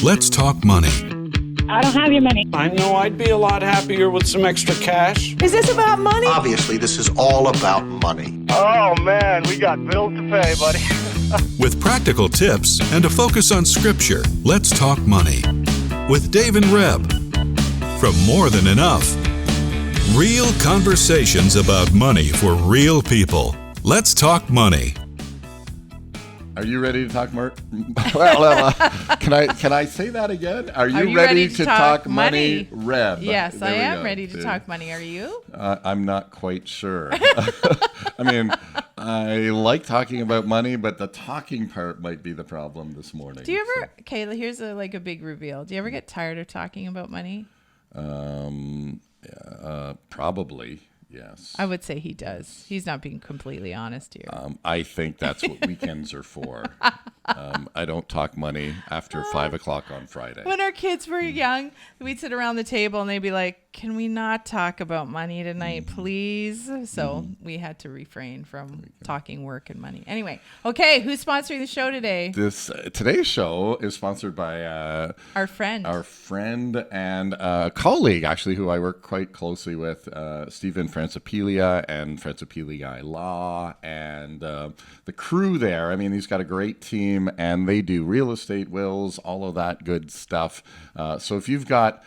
Let's talk money. I don't have your money. I know I'd be a lot happier with some extra cash. Is this about money? Obviously, this is all about money. Oh, man, we got bills to pay, buddy. With practical tips and a focus on scripture, let's talk money. With Dave and Reb. From More Than Enough. Real conversations about money for real people. Let's talk money. Are you ready to talk more? Well, can I say that again? Are you ready to talk money, Reb? Yes, There I we am go. ready to talk money. Are you? I'm not quite sure. I mean, I like talking about money, but the talking part might be the problem this morning. Do you ever, Kayla, here's a big reveal. Do you ever get tired of talking about money? Probably. Yes. I would say he does. He's not being completely honest here. I think that's what weekends are for. I don't talk money after 5 o'clock on Friday. When our kids were young, we'd sit around the table and they'd be like, can we not talk about money tonight, please? So we had to refrain from talking work and money. Anyway, okay, who's sponsoring the show today? Today's show is sponsored by our friend and colleague, actually, who I work quite closely with, Stephen Francipelia and Francipelia Law and the crew there. I mean, he's got a great team, and they do real estate wills, all of that good stuff. So if you've got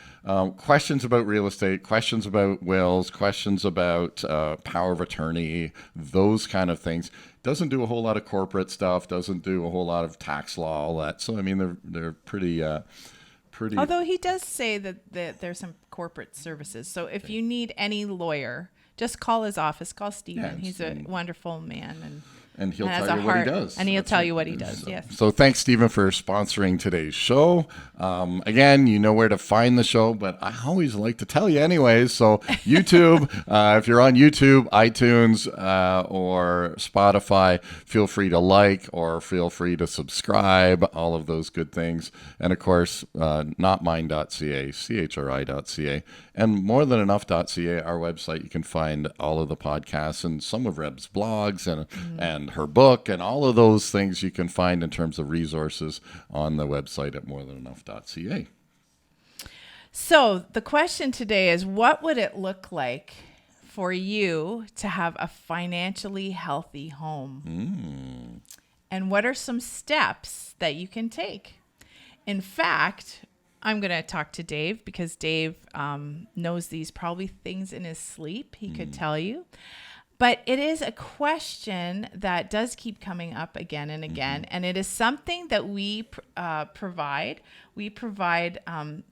questions about real estate, questions about wills, questions about power of attorney, those kind of things. Doesn't do a whole lot of corporate stuff, doesn't do a whole lot of tax law, all that. So, I mean, they're pretty... Although he does say that there's some corporate services. So if you need any lawyer, just call his office, call Stephen. Yeah, He's a wonderful man. And he'll tell you what he does. And he'll tell you what he does, yes. So thanks, Stephen, for sponsoring today's show. Again, you know where to find the show, but I always like to tell you anyways. So YouTube, if you're on YouTube, iTunes, or Spotify, feel free to like or feel free to subscribe, all of those good things. And, of course, notmine.ca, chri.ca, and morethanenough.ca, our website. You can find all of the podcasts and some of Reb's blogs and her book and all of those things you can find in terms of resources on the website at morethanenough.ca. So the question today is, what would it look like for you to have a financially healthy home? And what are some steps that you can take? In fact, I'm going to talk to Dave because Dave knows these probably things in his sleep. He could tell you. But it is a question that does keep coming up again and again. And it is something that we provide. We provide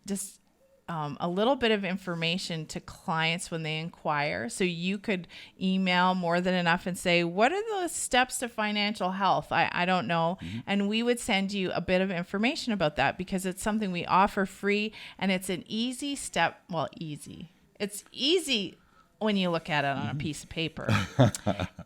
just a little bit of information to clients when they inquire. So you could email More Than Enough and say, what are the steps to financial health? I don't know. And we would send you a bit of information about that because it's something we offer free. And it's an easy step. Well, easy. It's easy when you look at it on a piece of paper.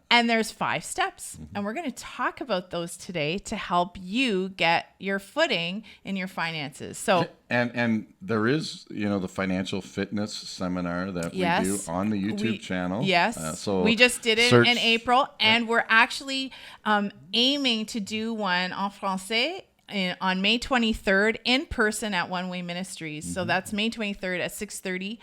And there's 5 steps. And we're going to talk about those today to help you get your footing in your finances. So and there is, the financial fitness seminar that we do on the YouTube channel. Yes. So we just did it in April, and we're actually aiming to do one en français on May 23rd in person at One Way Ministries. So that's May 23rd at 6:30.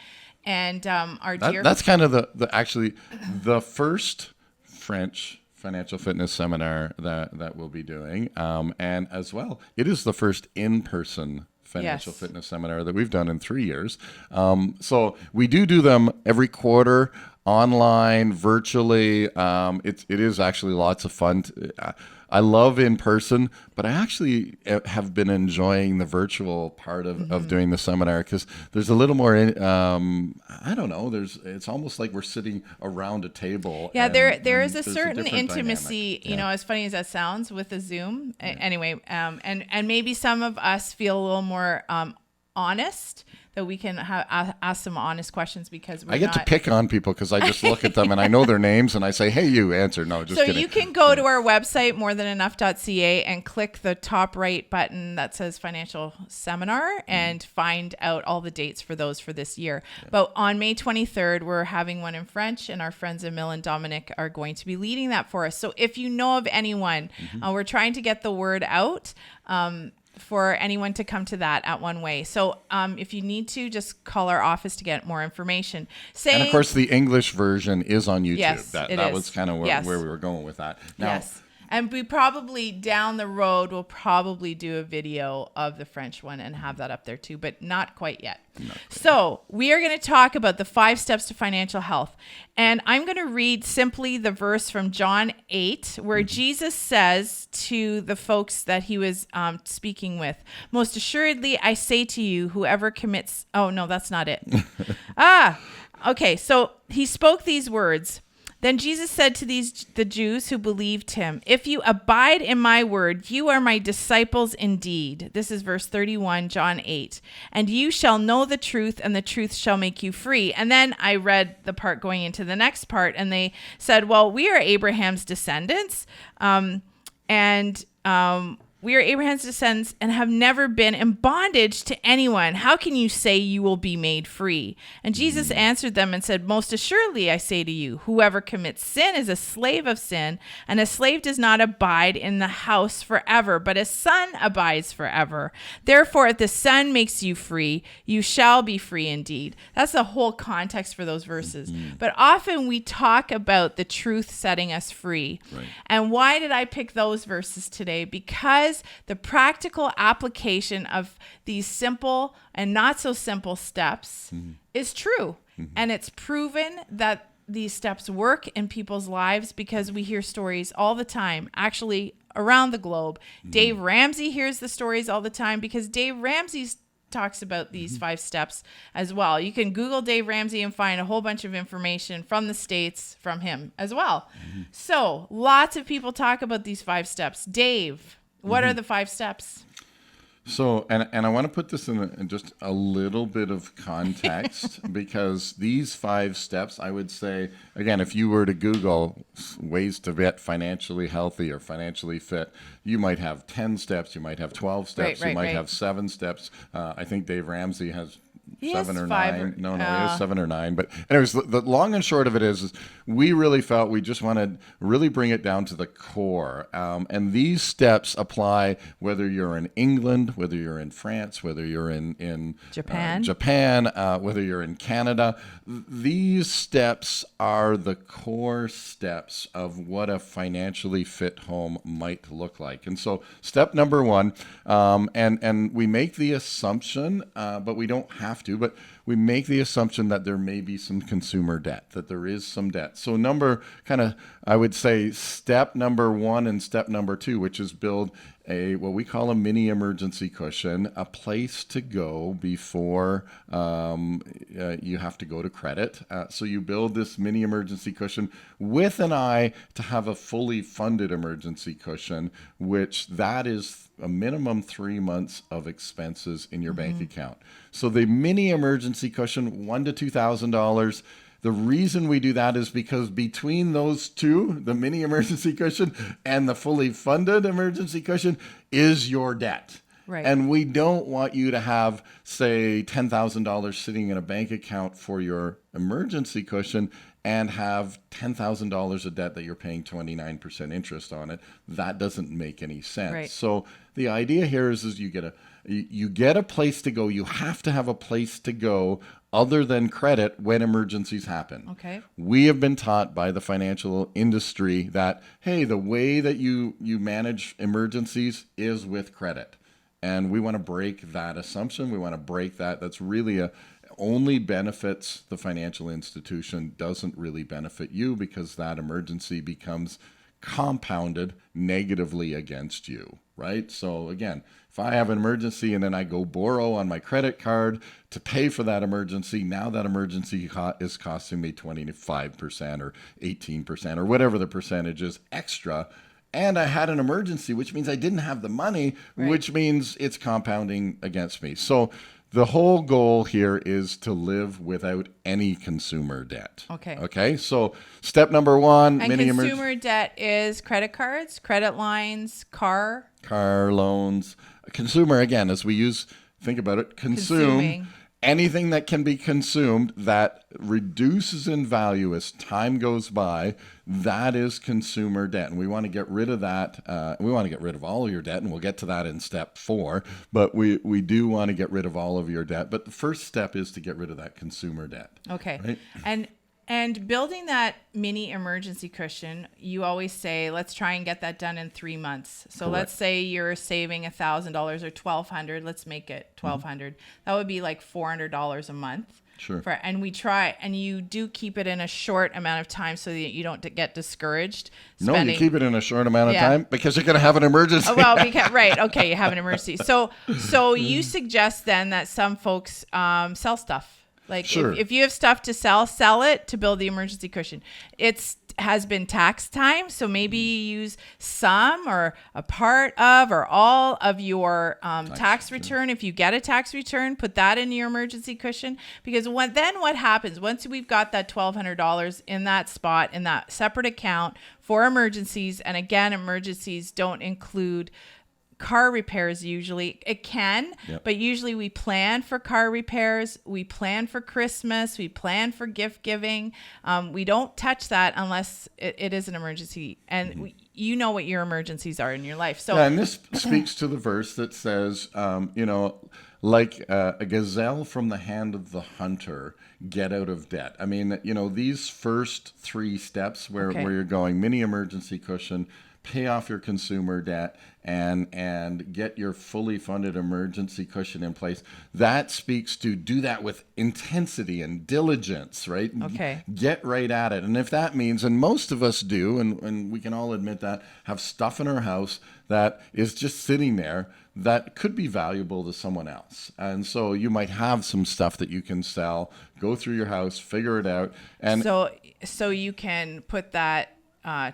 And our dear... That's kind of the first French financial fitness seminar that we'll be doing. And as well, it is the first in-person financial fitness seminar that we've done in 3 years. So we do them every quarter, online, virtually. It is actually lots of fun. I love in person, but I actually have been enjoying the virtual part of doing the seminar because there's a little more, I don't know, it's almost like we're sitting around a table. Yeah, there is a certain intimacy, as funny as that sounds, with a Zoom. Yeah. Anyway, and maybe some of us feel a little more honest, that we can ask some honest questions because I get to pick on people because I just look at them and I know their names and I say, hey, you answer. No, just kidding. So you can go to our website, morethanenough.ca, and click the top right button that says financial seminar and find out all the dates for those for this year. Yeah. But on May 23rd, we're having one in French, and our friends Emil and Dominic are going to be leading that for us. So if you know of anyone, we're trying to get the word out. for anyone to come to that at One Way. So if you need to, just call our office to get more information. And of course, the English version is on YouTube. Yes, that was kind of where we were going with that. Now, yes. And we probably down the road will probably do a video of the French one and have that up there too, but not quite yet. So we are going to talk about the 5 steps to financial health. And I'm going to read simply the verse from John 8, where Jesus says to the folks that he was speaking with, most assuredly, I say to you, whoever commits... Oh, no, that's not it. Okay. So he spoke these words. Then Jesus said to the Jews who believed him, if you abide in my word, you are my disciples indeed. This is verse 31, John 8. And you shall know the truth, and the truth shall make you free. And then I read the part going into the next part, and they said, well, we are Abraham's descendants, we are Abraham's descendants and have never been in bondage to anyone. How can you say you will be made free? And Jesus answered them and said, most assuredly, I say to you, whoever commits sin is a slave of sin, and a slave does not abide in the house forever, but a son abides forever. Therefore, if the son makes you free, you shall be free indeed. That's the whole context for those verses. But often we talk about the truth setting us free. Right. And why did I pick those verses today? Because the practical application of these simple and not so simple steps is true. And it's proven that these steps work in people's lives because we hear stories all the time, actually around the globe. Dave Ramsey hears the stories all the time because Dave Ramsey talks about these 5 steps as well. You can Google Dave Ramsey and find a whole bunch of information from the States from him as well. So lots of people talk about these 5 steps. Dave, what are the 5 steps? So, and I want to put this in just a little bit of context because these 5 steps, I would say, again, if you were to Google ways to get financially healthy or financially fit, you might have 10 steps, you might have 12 steps, you might have 7 steps. I think Dave Ramsey has 7 or 9. No, he has 7 or 9. But anyways, the long and short of it is we really felt we just want to really bring it down to the core. And these steps apply whether you're in England, whether you're in France, whether you're in Japan, whether you're in Canada. These steps are the core steps of what a financially fit home might look like. And so step number 1, and we make the assumption, but we don't have to, but we make the assumption that there may be some consumer debt, that there is some debt. So I would say step number 1 and step number 2, which is build what we call a mini emergency cushion, a place to go before you have to go to credit. So you build this mini emergency cushion with an eye to have a fully funded emergency cushion, which that is a minimum 3 months of expenses in your bank account. So the mini emergency cushion, $1,000 to $2,000. The reason we do that is because between those two, the mini emergency cushion and the fully funded emergency cushion, is your debt. Right. And we don't want you to have, say, $10,000 sitting in a bank account for your emergency cushion and have $10,000 of debt that you're paying 29% interest on it. That doesn't make any sense. Right. So the idea here is you get a place to go. You have to have a place to go other than credit when emergencies happen. Okay. We have been taught by the financial industry that, hey, the way that you manage emergencies is with credit. And we want to break that assumption. We want to break that. That's really only benefits the financial institution, doesn't really benefit you because that emergency becomes compounded negatively against you, right? So again, if I have an emergency and then I go borrow on my credit card to pay for that emergency, now that emergency is costing me 25% or 18% or whatever the percentage is extra. And I had an emergency, which means I didn't have the money, right, which means it's compounding against me. So the whole goal here is to live without any consumer debt. Okay. So step number 1, and consumer debt is credit cards, credit lines, car loans. Consumer, again, as we think about it, consume. anything that can be consumed that reduces in value as time goes by, that is consumer debt. And we want to get rid of that. We want to get rid of all of your debt, and we'll get to that in step 4. But we do want to get rid of all of your debt. But the first step is to get rid of that consumer debt. Okay. Right? And building that mini emergency cushion, you always say, let's try and get that done in 3 months. So Correct. let's say you're saving $1,000 or $1,200. Let's make it $1,200. That would be like $400 a month. Sure. And we try, and you do keep it in a short amount of time so that you don't get discouraged. No, you keep it in a short amount of time because you're going to have an emergency. Right. Okay, you have an emergency. So you suggest then that some folks sell stuff. Like Sure. if you have stuff to sell it to build the emergency cushion. It's has been tax time, so maybe you use some or a part of or all of your tax return. If you get a tax return, put that in your emergency cushion, because then what happens once we've got that $1,200 in that spot in that separate account for emergencies, and again, emergencies don't include car repairs. Usually it can, but usually we plan for car repairs, we plan for Christmas, we plan for gift giving. We don't touch that unless it is an emergency, and you know what your emergencies are in your life. So and this speaks to the verse that says, like a gazelle from the hand of the hunter, get out of debt. I mean, these first 3 steps where you're going mini emergency cushion, pay off your consumer debt, and get your fully funded emergency cushion in place. That speaks to do that with intensity and diligence, right? Okay. Get right at it. And if that means, and most of us do, and we can all admit that, have stuff in our house that is just sitting there that could be valuable to someone else. And so you might have some stuff that you can sell, go through your house, figure it out. And so you can put that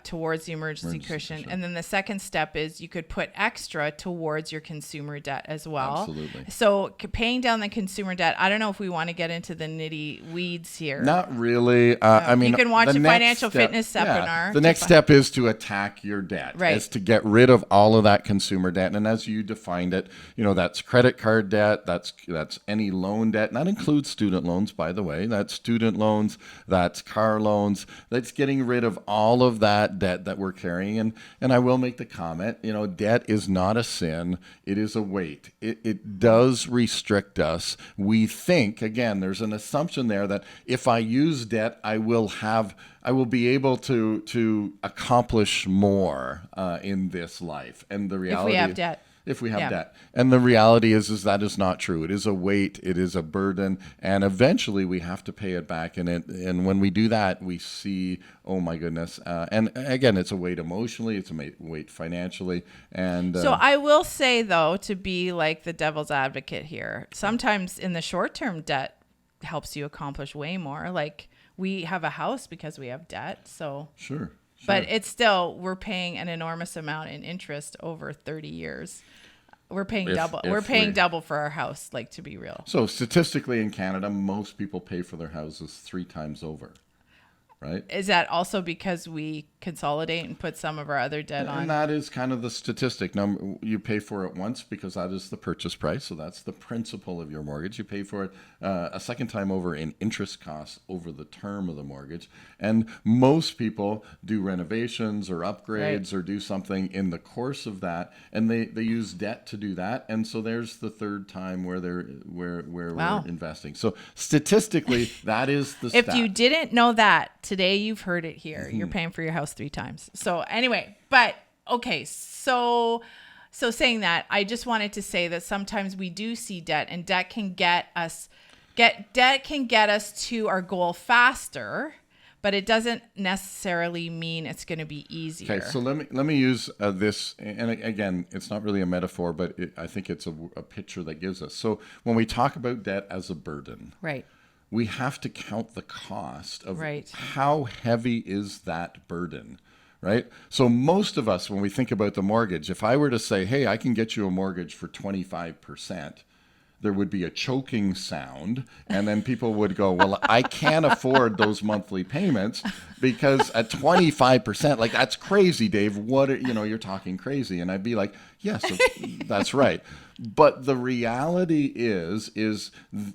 towards the emergency cushion. And then the second step is you could put extra towards your consumer debt as well. Absolutely. So paying down the consumer debt, I don't know if we want to get into the nitty weeds here. Not really. I mean, you can watch the a next financial fitness seminar. The next step is to attack your debt. Right. Is to get rid of all of that consumer debt. And as you defined it, that's credit card debt, that's any loan debt. And that includes student loans, by the way. That's student loans, that's car loans. That's getting rid of all of that debt that we're carrying. And I will make the comment, debt is not a sin. It is a weight. It does restrict us. We think, again, there's an assumption there that if I use debt, I will be able to accomplish more in this life. And the reality, if we have debt. If we have debt. And the reality is that is not true. It is a weight, it is a burden, and eventually we have to pay it back. And when we do that, we see, oh my goodness. And again, it's a weight emotionally, it's a weight financially. And so I will say, though, to be like the devil's advocate here, sometimes in the short term, debt helps you accomplish way more. Like we have a house because we have debt. So Sure. But it's still, we're paying an enormous amount in interest over 30 years. We're paying double. We're paying double for our house, like, to be real. So statistically in Canada, most people pay for their houses 3 times over, right? Is that also because we consolidate and put some of our other debt on? And that is kind of the statistic. Number, you pay for it once because that is the purchase price. So that's the principal of your mortgage. You pay for it a second time over in interest costs over the term of the mortgage. And most people do renovations or upgrades or do something in the course of that. And they use debt to do that. And so there's the third time where we're investing. So statistically, that is the If stat. you didn't know that, today you've heard it here. You're paying for your house 3 times. So anyway, but okay, so saying that, I just wanted to say that sometimes we do see debt, and debt can get us to our goal faster, but it doesn't necessarily mean it's going to be easier. Okay, so let me use this, and again, it's not really a metaphor, but I think it's a picture that gives us. So when we talk about debt as a burden, Right. we have to count the cost of Right. how heavy is that burden, right? So most of us, when we think about the mortgage, if I were to say, hey, I can get you a mortgage for 25%, there would be a choking sound, and then people would go, well, I can't afford those monthly payments because at 25%, like, that's crazy, Dave. You're talking crazy. And I'd be like, yes, that's right. But the reality is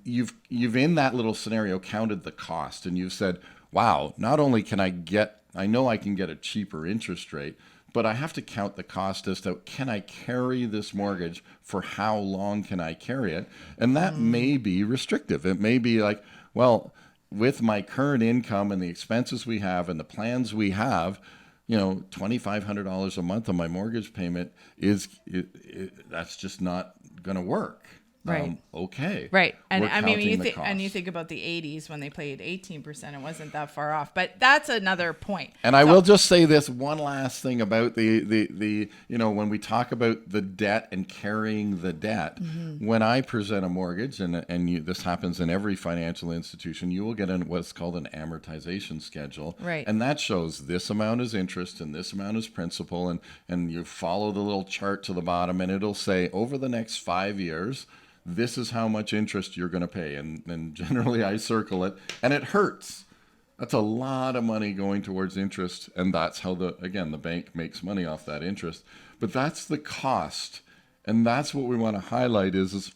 you've in that little scenario counted the cost, and you've said, wow, not only can I know I can get a cheaper interest rate, but I have to count the cost as to, can I carry this mortgage? For how long can I carry it? And that may be restrictive. It may be like, well, with my current income and the expenses we have and the plans we have, $2,500 a month on my mortgage payment that's just not going to work. Right. Okay. Right. And We're I mean, counting you think about the 80s when they played 18%, it wasn't that far off. But that's another point. And I will just say this one last thing about the when we talk about the debt and carrying the debt, when I present a mortgage, and this happens in every financial institution, you will get what's called an amortization schedule. Right. And that shows this amount is interest and this amount is principal. And you follow the little chart to the bottom, and it'll say over the next 5 years, this is how much interest you're going to pay. And generally I circle it, and it hurts. That's a lot of money going towards interest. And that's how the bank makes money off that interest. But that's the cost. And that's what we want to highlight is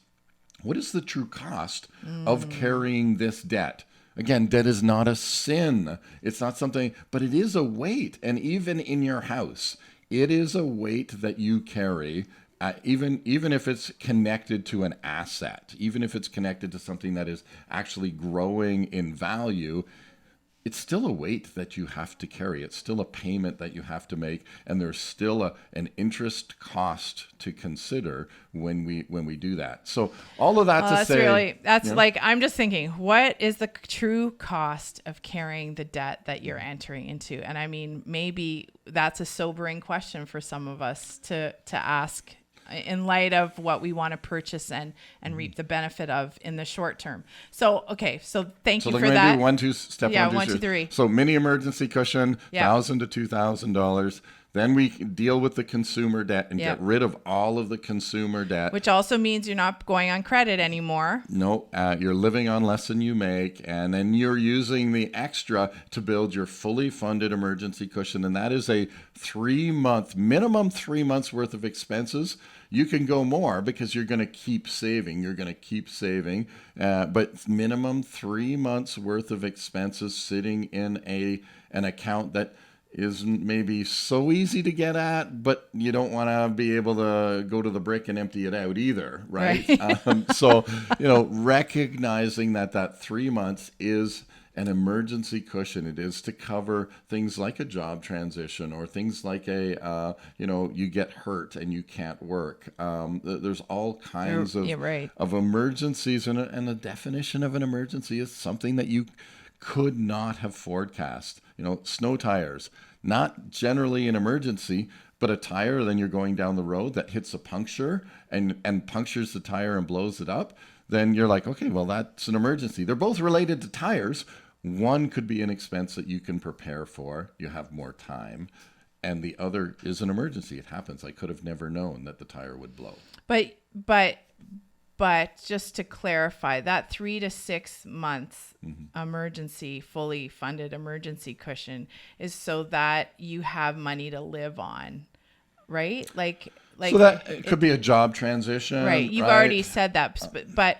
what is the true cost of carrying this debt? Again, debt is not a sin. It's not something, but it is a weight. And even in your house, it is a weight that you carry. Even if it's connected to an asset, even if it's connected to something that is actually growing in value, it's still a weight that you have to carry. It's still a payment that you have to make, and there's still an interest cost to consider when we do that. So all of that to say, like, I'm just thinking, what is the true cost of carrying the debt that you're entering into? And I mean, maybe that's a sobering question for some of us to ask, in light of what we want to purchase and reap the benefit of in the short term. So, okay. So thank you for that. Do step 1, 2, 3. So mini emergency cushion, $1,000 to $2,000. Then we deal with the consumer debt and get rid of all of the consumer debt. Which also means you're not going on credit anymore. No, you're living on less than you make. And then you're using the extra to build your fully funded emergency cushion. And that is a minimum 3 months worth of expenses. You can go more because you're going to keep saving. But minimum 3 months worth of expenses sitting in an account that isn't maybe so easy to get at, but you don't want to be able to go to the brick and empty it out either, right? So, recognizing that 3 months is an emergency cushion. It is to cover things like a job transition or things like you get hurt and you can't work. There's all kinds of emergencies, and the definition of an emergency is something that you could not have forecast. Snow tires, not generally an emergency, but a tire, then you're going down the road that hits a puncture and punctures the tire and blows it up. Then you're like, okay, well, that's an emergency. They're both related to tires. One could be an expense that you can prepare for. You have more time. And the other is an emergency. It happens. I could have never known that the tire would blow. But just to clarify, that 3 to 6 months emergency, fully funded emergency cushion is so that you have money to live on, right? Like so that it could be a job transition, right? You've already said that, but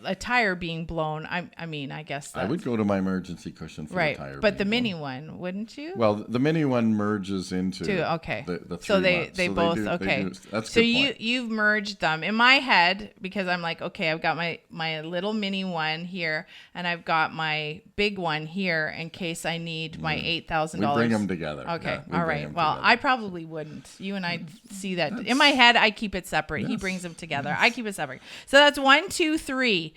a tire being blown. I guess I would go to my emergency cushion for the tire. But the mini one, wouldn't you? Well, the mini one merges into the 3 so they months. they so both they do, okay. They do. That's so good point. you've merged them in my head because I'm like, okay, I've got my little mini one here and I've got my big one here in case I need my $8,000. We bring them together. Okay, all right. Well, I probably wouldn't. You and I see that in my head. I keep it separate. He brings them together. I keep it separate. So that's 1, 2, 3.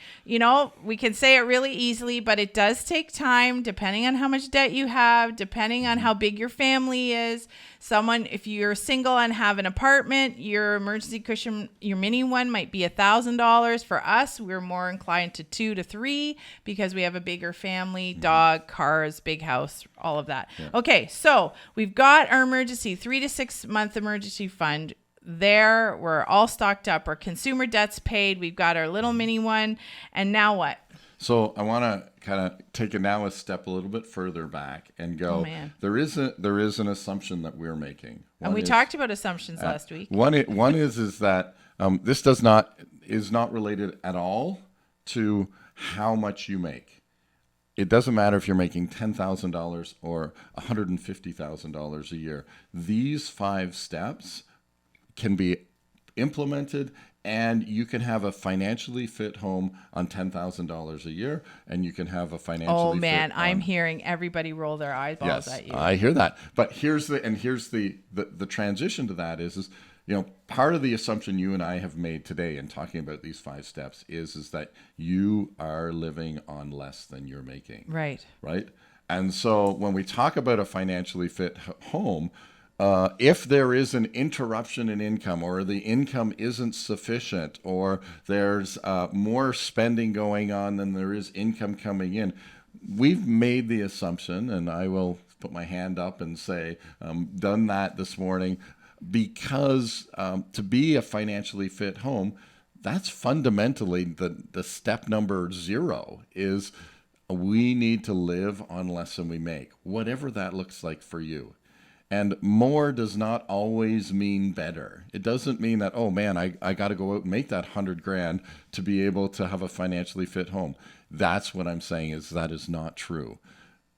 We can say it really easily, but it does take time depending on how much debt you have, depending on how big your family is. If you're single and have an apartment, your emergency cushion, your mini one might be $1,000. For us, we're more inclined to 2 to 3 because we have a bigger family, dog, cars, big house, all of that. Yeah. Okay, so we've got our emergency 3 to 6 month emergency fund. there. We're all stocked up. Our consumer debt's paid. We've got our little mini one. And now what? So I want to kind of take it now a step a little bit further back and go, there is an assumption that we're making. And we talked about assumptions last week. One is that this is not related at all to how much you make. It doesn't matter if you're making $10,000 or $150,000 a year. These 5 steps can be implemented, and you can have a financially fit home on $10,000 a year, and you can have a financially fit I'm hearing everybody roll their eyeballs at you. I hear that. But here's the transition to that is part of the assumption you and I have made today in talking about these 5 steps is that you are living on less than you're making. Right. And so when we talk about a financially fit home, if there is an interruption in income, or the income isn't sufficient, or there's more spending going on than there is income coming in, we've made the assumption, and I will put my hand up and say, done that this morning, because to be a financially fit home, that's fundamentally the step number 0 is we need to live on less than we make, whatever that looks like for you. And more does not always mean better. It doesn't mean that, oh man, I got to go out and make that $100,000 to be able to have a financially fit home. That's what I'm saying is that is not true.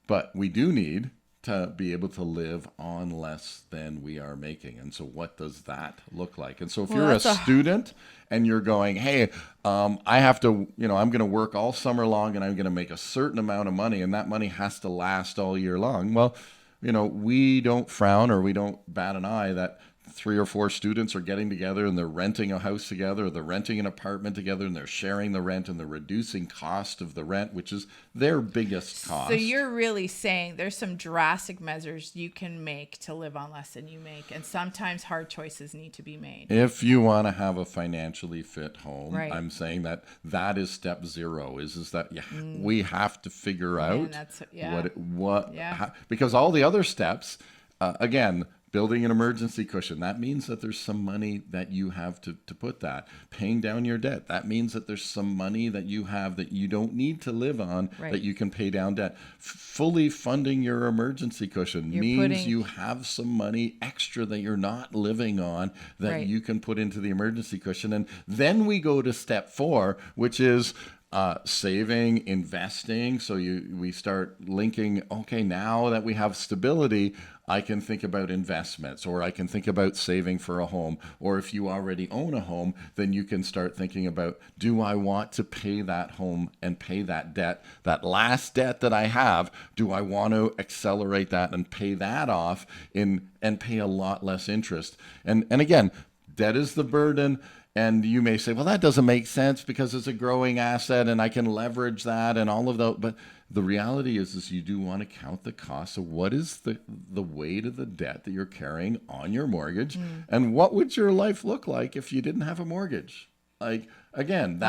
But we do need to be able to live on less than we are making. And so what does that look like? And so if you're a student and you're going, hey, I have to, I'm going to work all summer long and I'm going to make a certain amount of money, and that money has to last all year long. Well, we don't frown or we don't bat an eye that 3 or 4 students are getting together and they're renting a house together, or they're renting an apartment together, and they're sharing the rent, and they're reducing cost of the rent, which is their biggest cost. So you're really saying there's some drastic measures you can make to live on less than you make, and sometimes hard choices need to be made. If you want to have a financially fit home, right. I'm saying that is step 0 is that we have to figure out because all the other steps, again, building an emergency cushion, that means that there's some money that you have to put that. Paying down your debt, that means that there's some money that you have that you don't need to live on, that you can pay down debt. Fully funding your emergency cushion means you have some money extra that you're not living on that you can put into the emergency cushion. And then we go to step 4, which is saving, investing. So we start linking, okay, now that we have stability, I can think about investments, or I can think about saving for a home. Or if you already own a home, then you can start thinking about, do I want to pay that home and pay that debt, that last debt that I have? Do I want to accelerate that and pay that off and pay a lot less interest? And again, debt is the burden. And you may say, well, that doesn't make sense because it's a growing asset and I can leverage that and all of that. But the reality is you do want to count the cost of what is the weight of the debt that you're carrying on your mortgage, and what would your life look like if you didn't have a mortgage? Like, again,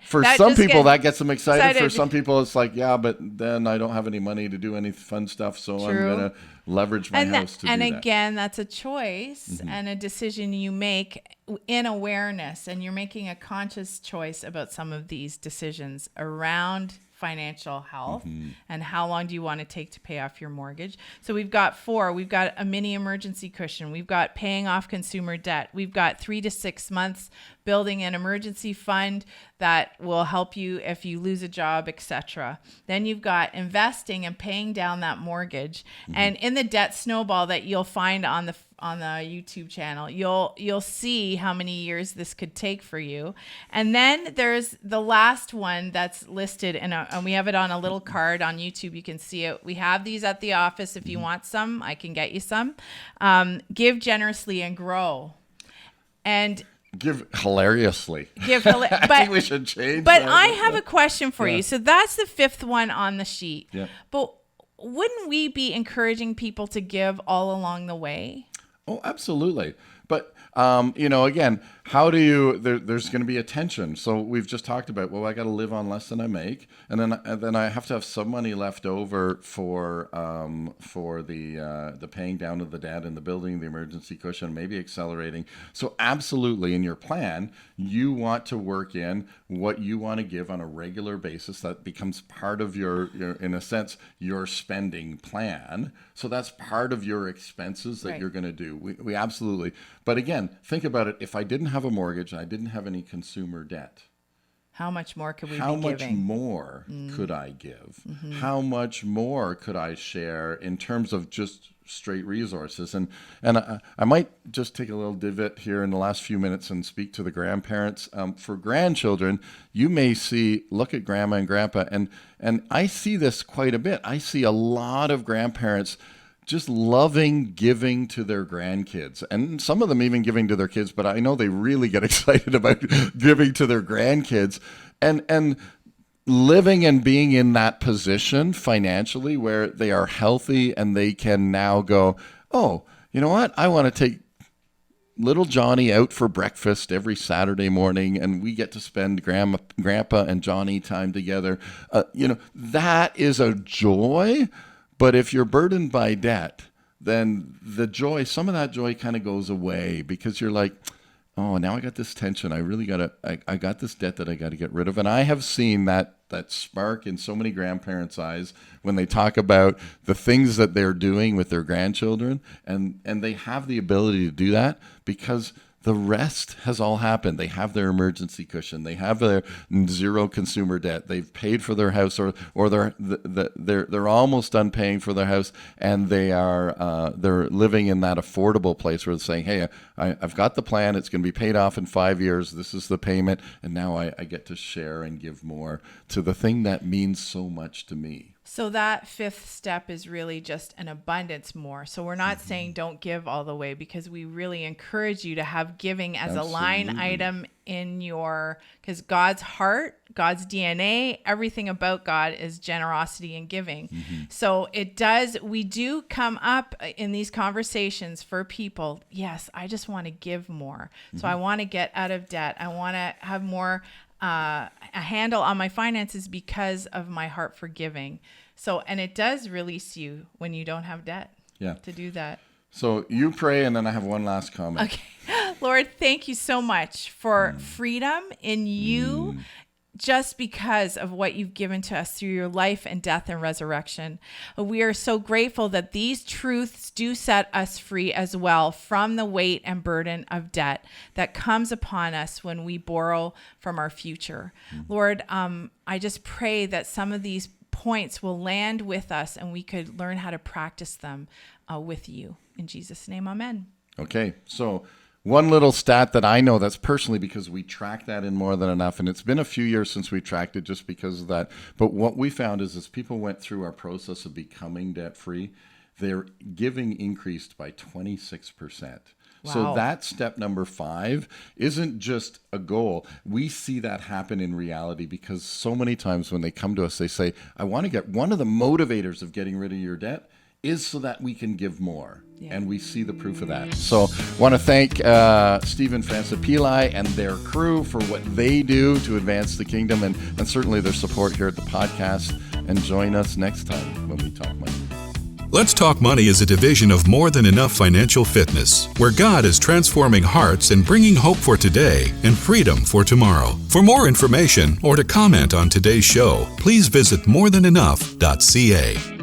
for some people that gets them excited. For some people it's like, yeah, but then I don't have any money to do any fun stuff, so I'm going to leverage my house to do that. And again, that's a choice and a decision you make in awareness, and you're making a conscious choice about some of these decisions around financial health and how long do you want to take to pay off your mortgage. So we've got 4. We've got a mini emergency cushion. We've got paying off consumer debt. We've got 3 to 6 months building an emergency fund that will help you if you lose a job, etc. Then you've got investing and paying down that mortgage. And in the debt snowball that you'll find on the YouTube channel, you'll see how many years this could take for you. And then there's the last one that's listed and we have it on a little card on YouTube. You can see it. We have these at the office. If you want some, I can get you some. Give generously and grow. And give hilariously. But, I think we should change But that. I have a question for you. So that's the 5th one on the sheet. Yeah. But wouldn't we be encouraging people to give all along the way? Oh, absolutely. But Again, how do you? There's going to be a tension. So we've just talked about. Well, I got to live on less than I make, and then I have to have some money left over for the paying down of the debt and the building the emergency cushion, maybe accelerating. So absolutely, in your plan, you want to work in what you want to give on a regular basis. That becomes part of your in a sense, your spending plan. So that's part of your expenses that you're going to do. We absolutely. But again, think about it. If I didn't have a mortgage and I didn't have any consumer debt, how much more could we be How much giving? more could I give? How much more could I share in terms of just straight resources? And I might just take a little divot here in the last few minutes and speak to the grandparents. For grandchildren, you may look at grandma and grandpa, and I see this quite a bit. I see a lot of grandparents just loving giving to their grandkids, and some of them even giving to their kids, but I know they really get excited about giving to their grandkids, and living and being in that position financially where they are healthy and they can now go, oh, you know what? I want to take little Johnny out for breakfast every Saturday morning, and we get to spend Grandpa and Johnny time together. That is a joy. But if you're burdened by debt, then some of that joy kind of goes away, because you're like, oh, now I got this tension. I got this debt that I got to get rid of. And I have seen that spark in so many grandparents' eyes when they talk about the things that they're doing with their grandchildren. And they have the ability to do that because the rest has all happened. They have their emergency cushion. They have their zero consumer debt. They've paid for their house, or they're almost done paying for their house, and they're living in that affordable place where they're saying, "Hey, I've got the plan. It's going to be paid off in 5 years. This is the payment, and now I get to share and give more to the thing that means so much to me." So that fifth step is really just an abundance more. So we're not saying don't give all the way, because we really encourage you to have giving as a line item in because God's heart, God's DNA, everything about God is generosity and giving. So we do come up in these conversations for people. Yes, I just want to give more. So I want to get out of debt. I want to have more a handle on my finances because of my heart for giving. So, and it does release you when you don't have debt to do that. So you pray, and then I have one last comment. Okay. Lord, thank you so much for freedom in you, just because of what you've given to us through your life and death and resurrection. We are so grateful that these truths do set us free as well from the weight and burden of debt that comes upon us when we borrow from our future. Lord, I just pray that some of these points will land with us and we could learn how to practice them with you. In Jesus' name, amen. Okay, so one little stat that I know, that's personally because we track that in More Than Enough, and it's been a few years since we tracked it just because of that. But what we found is as people went through our process of becoming debt-free, their giving increased by 26%. Wow. So that step number 5 isn't just a goal. We see that happen in reality because so many times when they come to us, they say, I want to get, one of the motivators of getting rid of your debt is so that we can give more. Yeah. And we see the proof of that. So I want to thank Stephen Francipili and their crew for what they do to advance the kingdom, and certainly their support here at the podcast. And join us next time when we talk money. Let's Talk Money is a division of More Than Enough Financial Fitness, where God is transforming hearts and bringing hope for today and freedom for tomorrow. For more information or to comment on today's show, please visit morethanenough.ca.